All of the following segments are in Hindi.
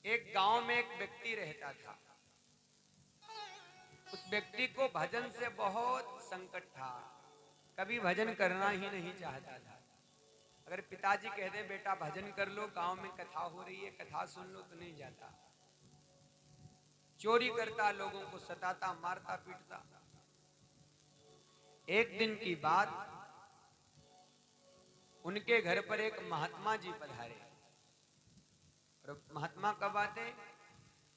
एक गांव में एक व्यक्ति रहता था। उस व्यक्ति को भजन से बहुत संकट था, कभी भजन करना ही नहीं चाहता था। अगर पिताजी कह दे बेटा भजन कर लो, गांव में कथा हो रही है कथा सुन लो, तो नहीं जाता। चोरी करता, लोगों को सताता, मारता पीटता। एक दिन की बात, उनके घर पर एक महात्मा जी पधारे। और महात्मा कब आते?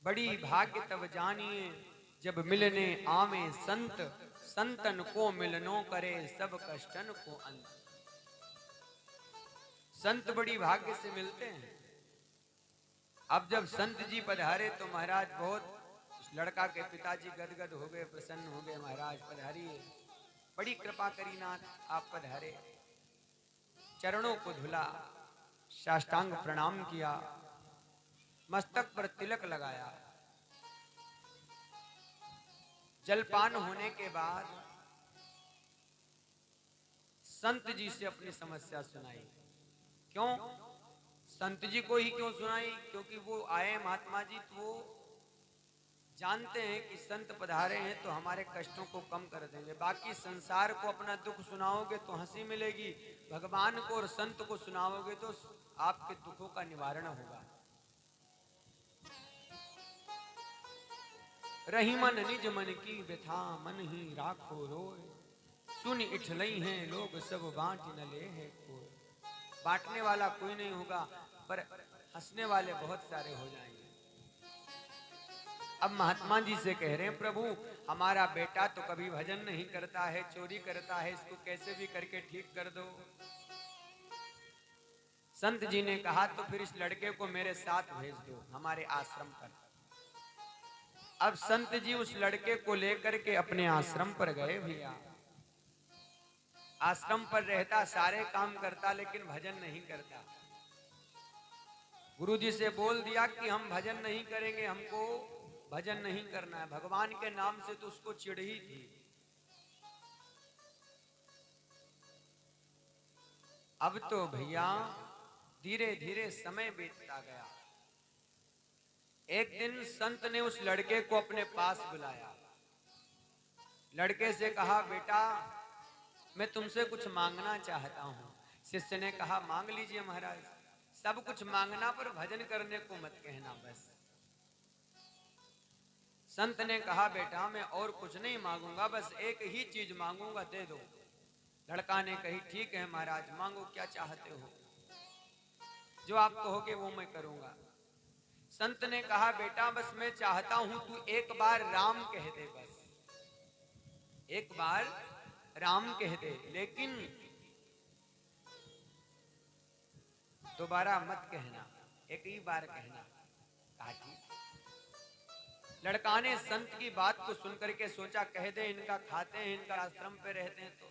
बड़ी भाग्य तब जानिए जब मिलने आवे संत, संतन को मिलनो करे सब कष्टन को अंत। संत बड़ी भाग्य से मिलते हैं। अब जब संत जी पधारे तो महाराज बहुत, उस लड़का के पिताजी गदगद हो गए, प्रसन्न हो गए। महाराज पधारिए, बड़ी कृपा करी नाथ, आप पधारे। चरणों को धुला, साष्टांग प्रणाम किया, मस्तक पर तिलक लगाया। जलपान होने के बाद संत जी से अपनी समस्या सुनाई। क्यों संत जी को ही क्यों सुनाई? क्योंकि वो आए महात्मा जी, तो वो जानते हैं कि संत पधारे हैं तो हमारे कष्टों को कम कर देंगे। बाकी संसार को अपना दुख सुनाओगे तो हंसी मिलेगी, भगवान को और संत को सुनाओगे तो आपके दुखों का निवारण होगा। रही मन निज मन की व्यथा, मन ही राखो रोए, सुन इठलई हैं लोग सब बांट न ले है कोई। बांटने वाला कोई नहीं होगा, पर हंसने वाले बहुत सारे हो जाएंगे। अब महात्मा जी से कह रहे हैं प्रभु हमारा बेटा तो कभी भजन नहीं करता है, चोरी करता है, इसको कैसे भी करके ठीक कर दो। संत जी ने कहा तो फिर इस लड़के को मेरे साथ भेज दो हमारे आश्रम पर। अब संत जी उस लड़के को लेकर के अपने आश्रम पर गए। भैया आश्रम पर रहता, सारे काम करता, लेकिन भजन नहीं करता। गुरु जी से बोल दिया कि हम भजन नहीं करेंगे, हमको भजन नहीं करना है। भगवान के नाम से तो उसको चिढ़ ही थी। अब तो भैया धीरे धीरे समय बीतता गया। एक दिन संत ने उस लड़के को अपने पास बुलाया। लड़के से कहा बेटा मैं तुमसे कुछ मांगना चाहता हूं। शिष्य ने कहा मांग लीजिए महाराज, सब कुछ मांगना पर भजन करने को मत कहना बस। संत ने कहा बेटा मैं और कुछ नहीं मांगूंगा, बस एक ही चीज मांगूंगा, दे दो। लड़का ने कही ठीक है महाराज, मांगो क्या चाहते हो, जो आप कहोगे वो मैं करूंगा। संत ने कहा बेटा बस मैं चाहता हूं तू एक बार राम कह दे, बस एक बार राम कह दे, लेकिन दोबारा मत कहना, एक ही बार कहना। कहा ठीक। लड़का ने संत की बात को सुनकर के सोचा कह दे, इनका खाते हैं, इनका आश्रम पे रहते हैं। तो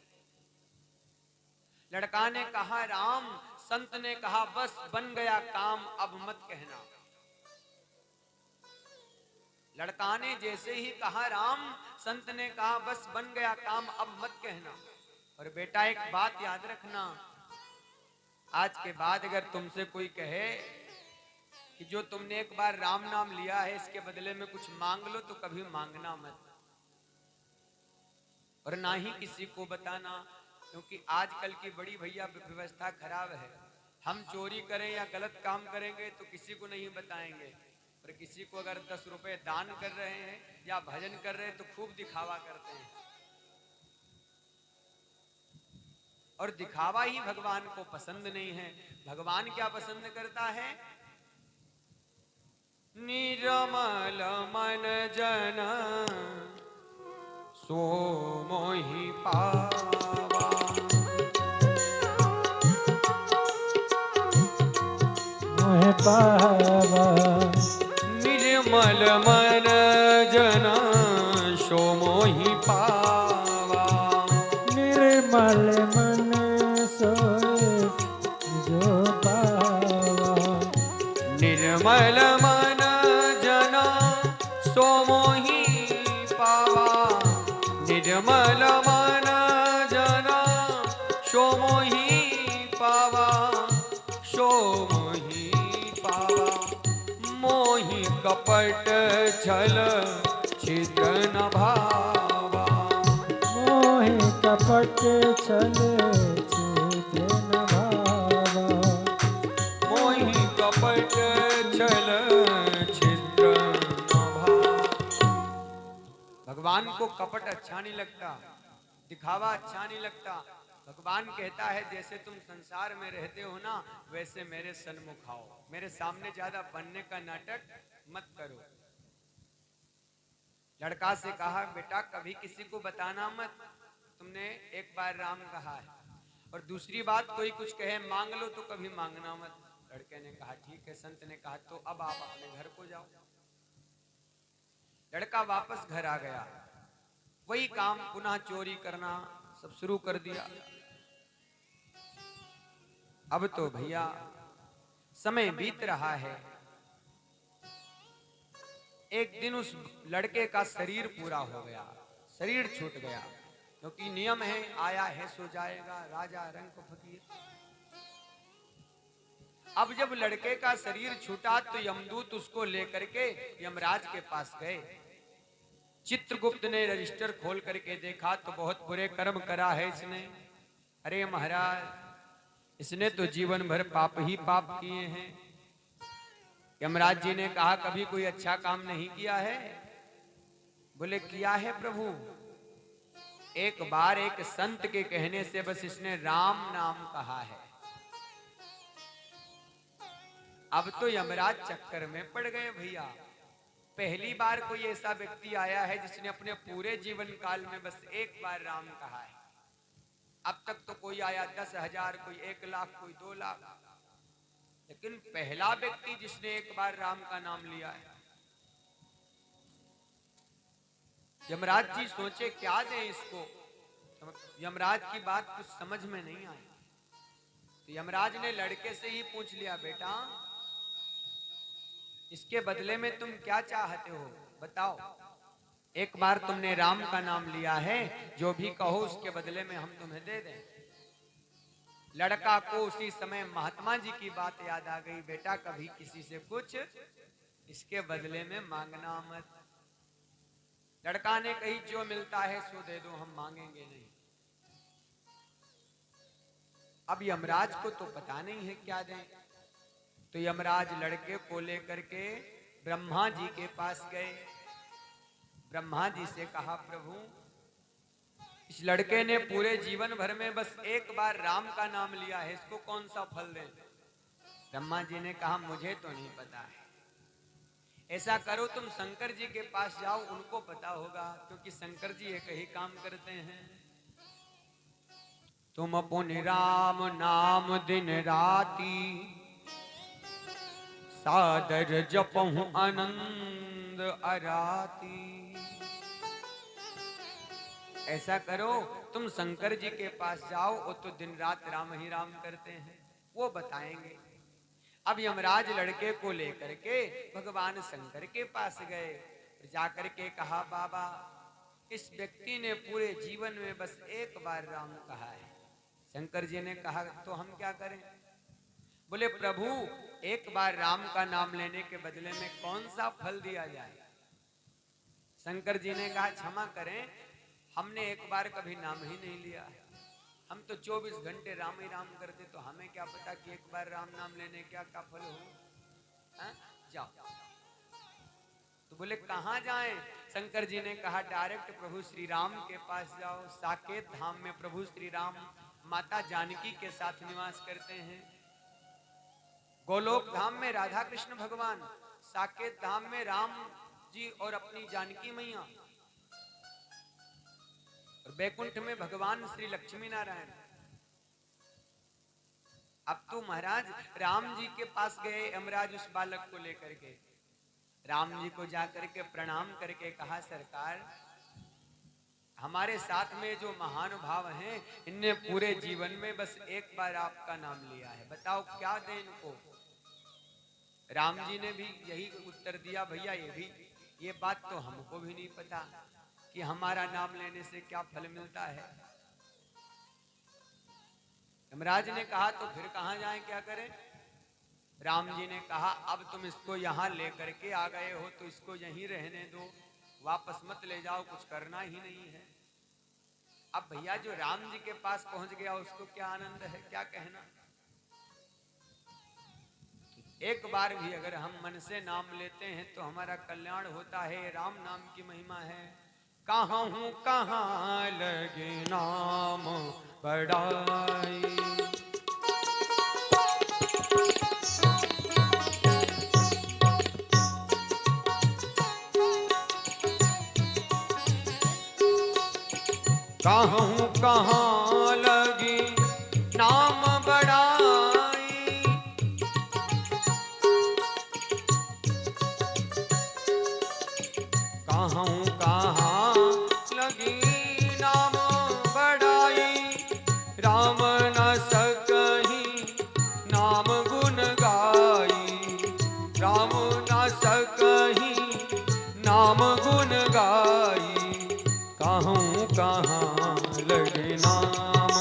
लड़का ने कहा राम। संत ने कहा बस बन गया काम, अब मत कहना। लड़का ने जैसे ही कहा राम, संत ने कहा बस बन गया काम, अब मत कहना। और बेटा एक बात याद रखना, आज के बाद अगर तुमसे कोई कहे कि जो तुमने एक बार राम नाम लिया है इसके बदले में कुछ मांग लो, तो कभी मांगना मत, और ना ही किसी को बताना। क्योंकि आजकल की बड़ी भैया व्यवस्था खराब है। हम चोरी करें या गलत काम करेंगे तो किसी को नहीं बताएंगे, और किसी को अगर 10 रुपए दान कर रहे हैं या भजन कर रहे हैं तो खूब दिखावा करते हैं। और दिखावा ही भगवान को पसंद नहीं है। भगवान क्या पसंद करता है? निर्मल मन जन सो मोहि पावा, मोहि पावा। निर्मल मन जन सो मोहि पावा, निर्मल मन सोए जो पावा। निर्मल मन जना सो मोहि पावा, निर्मल मन जना सो मोहि पावा, सो मोहि पावा। मोहि कपट छल छिद्र न भावा। मोहि कपट छल छिद्र न भावा। मोहि कपट छल छिद्र न भावा। भगवान को कपट अच्छा नहीं लगता, दिखावा अच्छा नहीं लगता। भगवान कहता है जैसे तुम संसार में रहते हो ना, वैसे मेरे सन्मुख आओ, मेरे सामने ज्यादा बनने का नाटक मत करो। लड़का से कहा बेटा कभी किसी को बताना मत, तुमने एक बार राम कहा है, और दूसरी बात कोई कुछ कहे मांग लो तो कभी मांगना मत। लड़के ने कहा ठीक है। संत ने कहा तो अब आप अपने घर को जाओ। लड़का वापस घर आ गया, वही काम पुनः चोरी करना सब शुरू कर दिया। अब तो भैया समय बीत रहा है। एक दिन उस लड़के का शरीर पूरा हो गया, शरीर छूट गया, क्योंकि नियम है आया है सो जाएगा, राजा रंग फकीर। अब जब लड़के का शरीर छूटा तो यमदूत उसको लेकर के यमराज के पास गए। चित्रगुप्त ने रजिस्टर खोल करके देखा तो बहुत बुरे कर्म करा है इसने। अरे महाराज, इसने तो जीवन भर पाप ही पाप किए हैं। यमराज जी ने कहा कभी कोई अच्छा काम नहीं किया है? बोले किया है प्रभु, एक बार एक संत के कहने से बस इसने राम नाम कहा है। अब तो यमराज चक्कर में पड़ गए भैया। पहली बार कोई ऐसा व्यक्ति आया है जिसने अपने पूरे जीवन काल में बस एक बार राम कहा है। अब तक तो कोई आया 10,000, कोई 1,00,000, कोई 2,00,000, लेकिन पहला व्यक्ति जिसने एक बार राम का नाम लिया है। यमराज जी सोचे क्या दें इसको। यमराज की बात कुछ समझ में नहीं आई तो यमराज ने लड़के से ही पूछ लिया बेटा इसके बदले में तुम क्या चाहते हो, बताओ। एक बार तुमने राम का नाम लिया है, जो भी कहो उसके बदले में हम तुम्हें दे दें। लड़का को उसी समय महात्मा जी की बात याद आ गई, बेटा कभी किसी से कुछ इसके बदले में मांगना मत। लड़का ने कही जो मिलता है सो दे दो, हम मांगेंगे नहीं। अब यमराज को तो पता नहीं है क्या दें, तो यमराज लड़के को लेकर के ब्रह्मा जी के पास गए। ब्रह्मा जी से कहा प्रभु इस लड़के ने पूरे जीवन भर में बस एक बार राम का नाम लिया है, इसको कौन सा फल दें? ब्रह्मा जी ने कहा मुझे तो नहीं पता है। ऐसा करो तुम शंकर जी के पास जाओ, उनको पता होगा, क्योंकि शंकर जी एक ही काम करते हैं। तुम पुनि राम नाम दिन राती, सादर जपहु आनंद अराती। ऐसा करो तुम शंकर जी के पास जाओ, वो तो दिन रात राम ही राम करते हैं, वो बताएंगे। अब यमराज लड़के को लेकर के भगवान शंकर के पास गए, जाकर के कहा बाबा इस व्यक्ति ने पूरे जीवन में बस एक बार राम कहा है। शंकर जी ने कहा तो हम क्या करें? बोले प्रभु एक बार राम का नाम लेने के बदले में कौन सा फल दिया जाए? शंकर जी ने कहा क्षमा करें, हमने एक बार कभी नाम ही नहीं लिया है, हम तो 24 घंटे राम ही राम करते, तो हमें क्या पता कि एक बार राम नाम लेने क्या क्या फल हो। जाओ। तो बोले कहाँ जाएं? शंकर जी ने कहा डायरेक्ट प्रभु श्री राम के पास जाओ। साकेत धाम में प्रभु श्री राम माता जानकी के साथ निवास करते हैं। गोलोक धाम में राधा कृष्ण भगवान, साकेत धाम में राम जी और अपनी जानकी मैया, और बैकुंठ में भगवान श्री लक्ष्मी नारायण। अब तो महाराज राम जी के पास गए यमराज उस बालक को लेकर के। राम जी को जाकर के प्रणाम करके कहा सरकार हमारे साथ में जो महानुभाव हैं इनने पूरे जीवन में बस एक बार आपका नाम लिया है, बताओ क्या दें इनको? राम जी ने भी यही उत्तर दिया भैया ये बात तो हमको भी नहीं पता कि हमारा नाम लेने से क्या फल मिलता है। यमराज ने कहा तो फिर कहाँ जाएं, क्या करें? राम जी ने कहा अब तुम इसको यहाँ लेकर के आ गए हो तो इसको यहीं रहने दो, वापस मत ले जाओ, कुछ करना ही नहीं है। अब भैया जो राम जी के पास पहुंच गया उसको क्या आनंद है, क्या कहना। एक बार भी अगर हम मन से नाम लेते हैं तो हमारा कल्याण होता है। राम नाम की महिमा है। कहाँ हूँ कहाँ लगे नाम बड़ाई, कहाँ हूँ कहाँ लगी नाम बड़ाई, कहाँ कहाँ लगी नाम बड़ाई, राम न सकहीं नाम गुण गाई, राम न सकहीं नाम गुण गाई, कहाँ कहाँ लगे नाम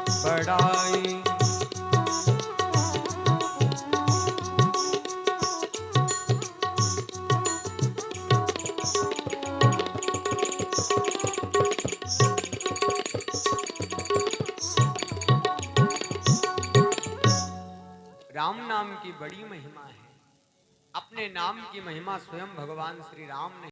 बड़ाई। राम नाम की बड़ी महिमा है। अपने नाम की महिमा स्वयं भगवान श्री राम ने